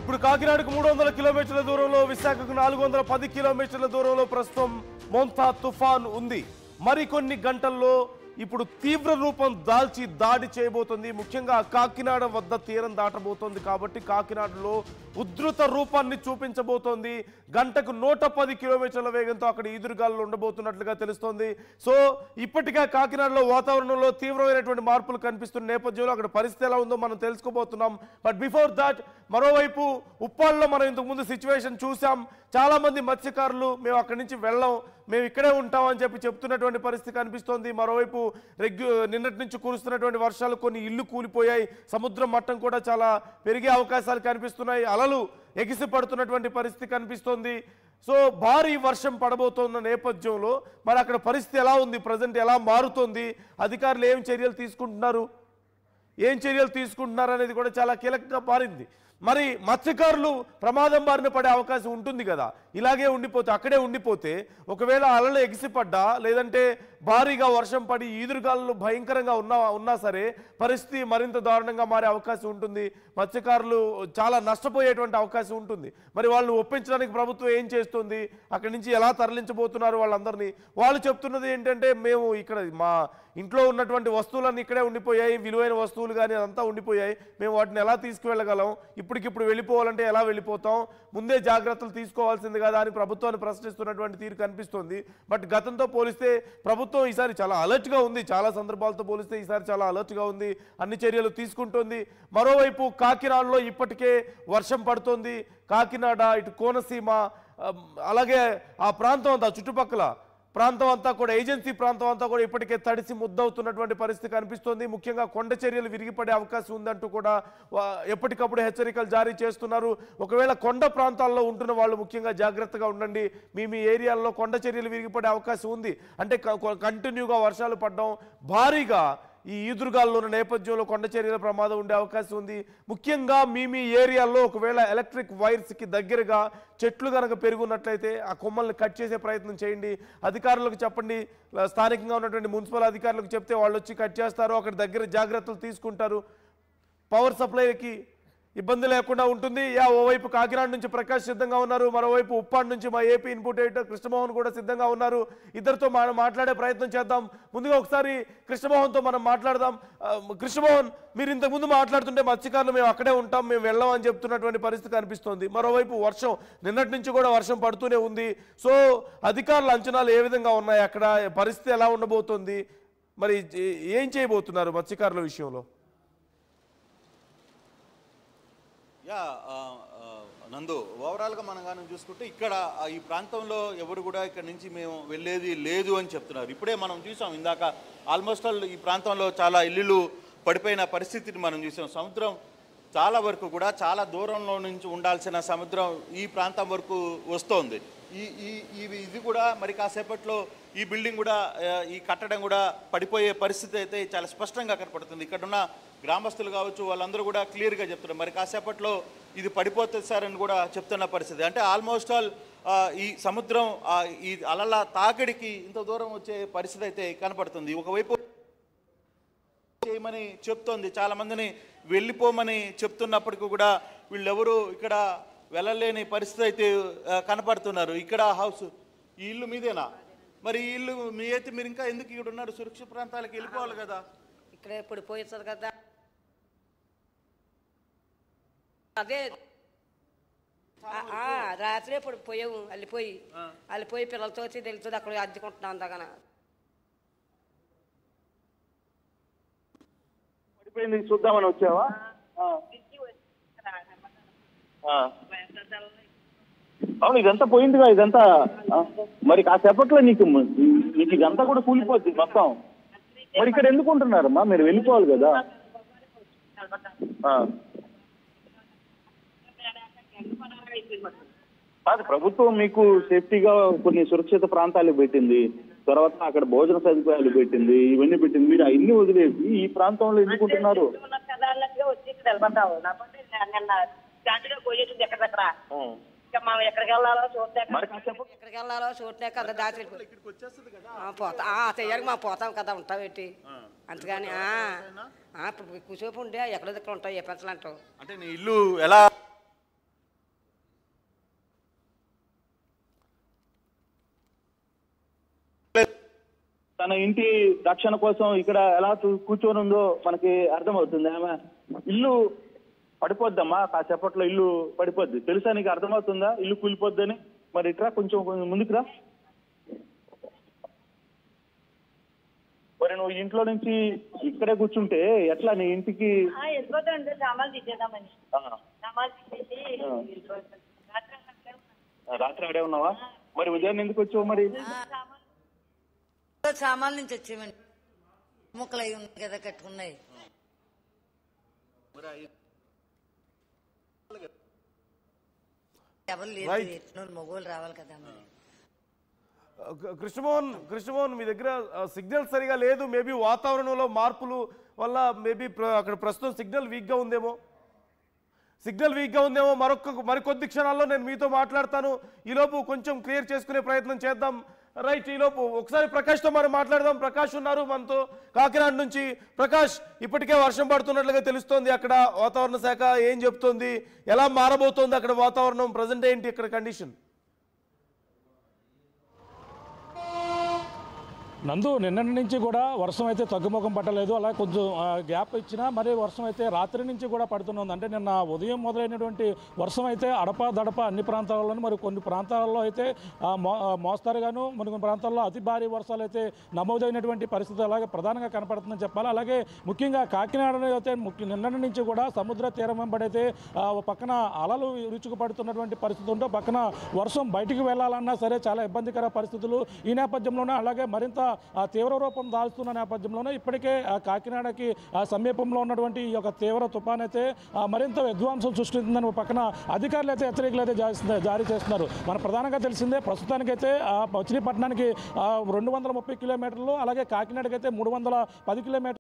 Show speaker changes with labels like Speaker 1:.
Speaker 1: ఇప్పుడు కాకినాడకు 300 కిలోమీటర్ల దూరంలో, విశాఖకు 410 కిలోమీటర్ల దూరంలో ప్రస్తుతం మోంతా తుఫాన్ ఉంది. మరికొన్ని గంటల్లో ఇప్పుడు తీవ్ర రూపం దాల్చి దాడి చేయబోతుంది. ముఖ్యంగా కాకినాడ వద్ద తీరం దాటబోతోంది కాబట్టి కాకినాడలో ఉధృత రూపాన్ని చూపించబోతోంది. గంటకు 110 కిలోమీటర్ల వేగంతో అక్కడ ఈదురుగాలు ఉండబోతున్నట్లుగా తెలుస్తోంది. సో ఇప్పటికే కాకినాడలో వాతావరణంలో తీవ్రమైనటువంటి మార్పులు కనిపిస్తున్న నేపథ్యంలో అక్కడ పరిస్థితి ఎలా ఉందో మనం తెలుసుకోబోతున్నాం. బట్ బిఫోర్ దాట్, మరోవైపు ఉప్పాళ్ళలో మనం ఇంతకుముందు సిచ్యువేషన్ చూసాం. చాలా మంది మత్స్యకారులు మేము అక్కడి నుంచి వెళ్ళాం, మేము ఇక్కడే ఉంటామని చెప్తున్నటువంటి పరిస్థితి కనిపిస్తోంది. మరోవైపు నిన్నటి నుంచి కురుస్తున్నటువంటి వర్షాలు కొన్ని ఇల్లు కూలిపోయాయి. సముద్రం మట్టం కూడా చాలా పెరిగే అవకాశాలు కనిపిస్తున్నాయి. అలలు ఎగిసి పడుతున్నటువంటి పరిస్థితి కనిపిస్తోంది. సో భారీ వర్షం పడబోతున్న నేపథ్యంలో మరి అక్కడ పరిస్థితి ఎలా ఉంది, ప్రజెంట్ ఎలా మారుతోంది, అధికారులు ఏం చర్యలు తీసుకుంటున్నారు అనేది కూడా చాలా కీలకంగా మారింది. మరి మత్స్యకారులు ప్రమాదం బారిన పడే అవకాశం ఉంటుంది కదా, ఇలాగే ఉండిపోతే అక్కడే ఉండిపోతే ఒకవేళ అలలు ఎగిసిపడ్డా లేదంటే భారీగా వర్షం పడి ఈదురుగాలు భయంకరంగా ఉన్నా సరే పరిస్థితి మరింత దారుణంగా మారే అవకాశం ఉంటుంది. మత్స్యకారులు చాలా నష్టపోయేటువంటి అవకాశం ఉంటుంది. మరి వాళ్ళు ఒప్పించడానికి ప్రభుత్వం ఏం చేస్తుంది, అక్కడి నుంచి ఎలా తరలించబోతున్నారు వాళ్ళందరినీ? వాళ్ళు చెప్తున్నది ఏంటంటే, మేము ఇక్కడ మా ఇంట్లో ఉన్నటువంటి వస్తువులన్నీ ఇక్కడే ఉండిపోయాయి, విలువైన వస్తువులు కానీ అదంతా ఉండిపోయాయి, మేము వాటిని ఎలా తీసుకువెళ్ళగలం, ఇప్పటికిప్పుడు వెళ్ళిపోవాలంటే ఎలా వెళ్ళిపోతాం, ముందే జాగ్రత్తలు తీసుకోవాల్సింది కదా అని ప్రభుత్వాన్ని ప్రశ్నిస్తున్నటువంటి తీరు కనిపిస్తుంది. బట్ గతంతో పోలిస్తే ప్రభుత్వం ఈసారి చాలా అలర్ట్గా ఉంది, చాలా సందర్భాలతో పోలిస్తే ఈసారి చాలా అలర్ట్గా ఉంది, అన్ని చర్యలు తీసుకుంటోంది. మరోవైపు కాకినాడలో ఇప్పటికే వర్షం పడుతోంది. కాకినాడ, ఇటు కోనసీమ, అలాగే ఆ ప్రాంతం అంతా చుట్టుపక్కల ప్రాంతం అంతా కూడా, ఏజెన్సీ ప్రాంతం అంతా కూడా ఇప్పటికే తడిసి ముద్దవుతున్నటువంటి పరిస్థితి కనిపిస్తోంది. ముఖ్యంగా కొండ చర్యలు విరిగిపడే అవకాశం ఉందంటూ కూడా ఎప్పటికప్పుడు హెచ్చరికలు జారీ చేస్తున్నారు. ఒకవేళ కొండ ప్రాంతాల్లో ఉంటున్న వాళ్ళు ముఖ్యంగా జాగ్రత్తగా ఉండండి, మీ ఏరియాల్లో కొండ చర్యలు విరిగిపడే అవకాశం ఉంది. అంటే కంటిన్యూగా వర్షాలు పడడం, భారీగా ఈ ఈదురుగాల్లో ఉన్న నేపథ్యంలో కొండ చర్యల ప్రమాదం ఉండే అవకాశం ఉంది. ముఖ్యంగా మీ ఏరియాల్లో ఒకవేళ ఎలక్ట్రిక్ వైర్స్కి దగ్గరగా చెట్లు కనుక పెరుగున్నట్లయితే ఆ కొమ్మల్ని కట్ చేసే ప్రయత్నం చేయండి. అధికారులకు చెప్పండి, స్థానికంగా ఉన్నటువంటి మున్సిపల్ అధికారులకు చెప్తే వాళ్ళు వచ్చి కట్ చేస్తారు, అక్కడ దగ్గర జాగ్రత్తలు తీసుకుంటారు. పవర్ సప్లైకి ఇబ్బంది లేకుండా ఉంటుంది. ఓవైపు కాకినాడ నుంచి ప్రకాష్ సిద్ధంగా ఉన్నారు, మరోవైపు ఉప్పాడు నుంచి మా ఏపీ ఇన్పుట్ ఎడిటర్ కృష్ణమోహన్ కూడా సిద్ధంగా ఉన్నారు. ఇద్దరితో మనం మాట్లాడే ప్రయత్నం చేద్దాం. ముందుగా ఒకసారి కృష్ణమోహన్తో మనం మాట్లాడదాం. కృష్ణమోహన్, మీరు ఇంతకుముందు మాట్లాడుతుంటే మత్స్యకారులు మేము అక్కడే ఉంటాం, మేము వెళ్ళామని చెప్తున్నటువంటి పరిస్థితి కనిపిస్తోంది. మరోవైపు వర్షం నిన్నటి నుంచి కూడా వర్షం పడుతూనే ఉంది. సో అధికారుల అంచనాలు ఏ విధంగా ఉన్నాయి, అక్కడ పరిస్థితి ఎలా ఉండబోతోంది, మరి ఏం చేయబోతున్నారు మత్స్యకారుల విషయంలో?
Speaker 2: నందు, ఓవరాల్గా మనం కానీ చూసుకుంటే ఇక్కడ ఈ ప్రాంతంలో ఎవరు కూడా ఇక్కడ నుంచి మేము వెళ్ళేది లేదు అని చెప్తున్నారు. ఇప్పుడే మనం చూసాం, ఇందాక ఆల్మోస్ట్ ఆల్ ఈ ప్రాంతంలో చాలా ఇల్లులు పడిపోయిన పరిస్థితిని మనం చూసాం. సముద్రం చాలా వరకు కూడా చాలా దూరంలో నుంచి ఉండాల్సిన సముద్రం ఈ ప్రాంతం వరకు వస్తోంది. ఇది కూడా మరి కాసేపట్లో ఈ బిల్డింగ్ కూడా, ఈ కట్టడం కూడా పడిపోయే పరిస్థితి అయితే చాలా స్పష్టంగా కనపడుతుంది. ఇక్కడున్న గ్రామస్తులు కావచ్చు, వాళ్ళందరూ కూడా క్లియర్గా చెప్తున్నారు మరి కాసేపట్లో ఇది పడిపోతుంది సార్ అని కూడా చెప్తున్న పరిస్థితి. అంటే ఆల్మోస్ట్ ఆల్ ఈ సముద్రం ఈ అలల తాకిడికి ఇంత దూరం వచ్చే పరిస్థితి అయితే కనపడుతుంది. ఒకవైపు చేయమని చెప్తోంది, చాలామందిని వెళ్ళిపోమని చెప్తున్నప్పటికీ కూడా వీళ్ళెవరూ ఇక్కడ వెళ్ళలేని పరిస్థితి అయితే కనపడుతున్నారు. ఇక్కడ హౌస్ ఈ ఇల్లు మీదేనా? మరి ఈ ఇల్లు మీ అయితే మీరు ఇంకా ఎందుకు ఇక్కడ ఉన్నారు? సురక్షిత ప్రాంతాలకు వెళ్ళిపోవాలి కదా.
Speaker 3: ఇక్కడే పడిపోతుంది కదా, అదే రాత్రే పడిపోయాము. వెళ్ళిపోయి పిల్లలతో తెలుస్తుంది అక్కడ అద్దెకుంటున్నాం. అంతగాన
Speaker 4: పడిపోయింది చూద్దామని వచ్చావా? అవును, ఇదంతా పోయిందిగా, ఇదంతా మరి కాసేపట్లో నీకు ఇదంతా కూడా కూలిపోద్ది మొత్తం. మరి ఇక్కడ ఎందుకు ఉంటున్నారమ్మా, మీరు వెళ్ళిపోవాలి కదా. అది ప్రభుత్వం మీకు సేఫ్టీగా కొన్ని సురక్షిత ప్రాంతాలు పెట్టింది, తర్వాత అక్కడ భోజన సదుపాయాలు పెట్టింది, ఇవన్నీ పెట్టింది. మీరు అన్ని వదిలేసి ఈ ప్రాంతంలో ఎందుకుంటున్నారు?
Speaker 3: ఎక్కడికి వెళ్ళాలో చూడటే కదా దాచి పోతాం, మా పోతాం కదా, ఉంటాం ఏంటి అంతగాని కూర్చోపు ఉండే ఎక్కడ దగ్గర ఉంటావు ఏ పెంచలు అంటావు.
Speaker 2: అంటే నీ ఇల్లు ఎలా
Speaker 4: తన ఇంటి రక్షణ కోసం ఇక్కడ ఎలా కూర్చొని ఉందో మనకి అర్థమవుతుంది. ఆమె ఇల్లు పడిపోద్దమ్మా, కాసేపట్లో ఇల్లు పడిపోద్ది, తెలుసా నీకు? అర్థమవుతుందా ఇల్లు కూలిపోద్దని? మరి ఇట్రా, కొంచెం ముందుకురా. మరి నువ్వు ఇంట్లో నుంచి ఇక్కడే కూర్చుంటే ఎట్లా నీ ఇంటికి? రాత్రి ఆడే ఉన్నావా? మరి ఉదయం ఎందుకు వచ్చావు? మరి
Speaker 5: సామాన్ల నుంచి వచ్చేవండి, ముక్కలు అయి ఉన్నాయి కదా కట్టుకున్నాయి. ఎవరు లేదు, మగవాళ్ళు రావాలి కదా. మరి
Speaker 1: కృష్ణమోహన్ మీ దగ్గర సిగ్నల్ సరిగా లేదు, మేబీ వాతావరణంలో మార్పులు వల్ల మేబీ అక్కడ ప్రస్తుతం సిగ్నల్ వీక్గా ఉందేమో. మరికొద్ది క్షణాల్లో నేను మీతో మాట్లాడతాను. ఈలోపు కొంచెం క్లియర్ చేసుకునే ప్రయత్నం చేద్దాం. రైట్, ఈలోపు ఒకసారి ప్రకాష్తో మనం మాట్లాడదాం. ప్రకాష్ ఉన్నారు మనతో కాకినాడ నుంచి. ప్రకాష్, ఇప్పటికే వర్షం పడుతున్నట్లుగా తెలుస్తోంది. అక్కడ వాతావరణ శాఖ ఏం చెప్తోంది? ఎలా మారబోతోంది అక్కడ వాతావరణం? ప్రజెంట్ ఏంటి ఇక్కడ కండిషన్?
Speaker 6: నందు, నిన్నటి నుంచి కూడా వర్షం అయితే తగ్గుముఖం పట్టలేదు. అలా కొంచెం గ్యాప్ ఇచ్చినా మరి వర్షం అయితే రాత్రి నుంచి కూడా పడుతుంది. అంటే నిన్న ఉదయం మొదలైనటువంటి వర్షం అయితే అడప అన్ని ప్రాంతాల్లోనూ, మరి కొన్ని ప్రాంతాల్లో అయితే మోస్తరుగాను, కొన్ని ప్రాంతాల్లో అతి భారీ వర్షాలు అయితే నమోదైనటువంటి పరిస్థితి అలాగే ప్రధానంగా కనపడుతుందని చెప్పాలి. అలాగే ముఖ్యంగా కాకినాడలో అయితే నిన్నటి నుంచి కూడా సముద్ర తీరం వెంబడైతే పక్కన అలలు విరుచుకుపడుతున్నటువంటి పరిస్థితి ఉంటూ పక్కన వర్షం బయటికి వెళ్ళాలన్నా సరే చాలా ఇబ్బందికర పరిస్థితులు. ఈ నేపథ్యంలోనే అలాగే మరింత తీవ్ర రూపం దాల్స్తున్న నేపథ్యంలోనే ఇప్పటికే కాకినాడకి సమీపంలో ఉన్నటువంటి ఈ యొక్క తీవ్ర తుఫాన్ అయితే మరింత విధ్వంసం సృష్టిస్తుందని పక్కన అధికారులు అయితే హెచ్చరికలు అయితే జారీ చేస్తున్నారు. మన ప్రధానంగా తెలిసిందే, ప్రస్తుతానికైతే మచిలీపట్నానికి 230 కిలోమీటర్లు, అలాగే కాకినాడకి అయితే 310 కిలోమీటర్లు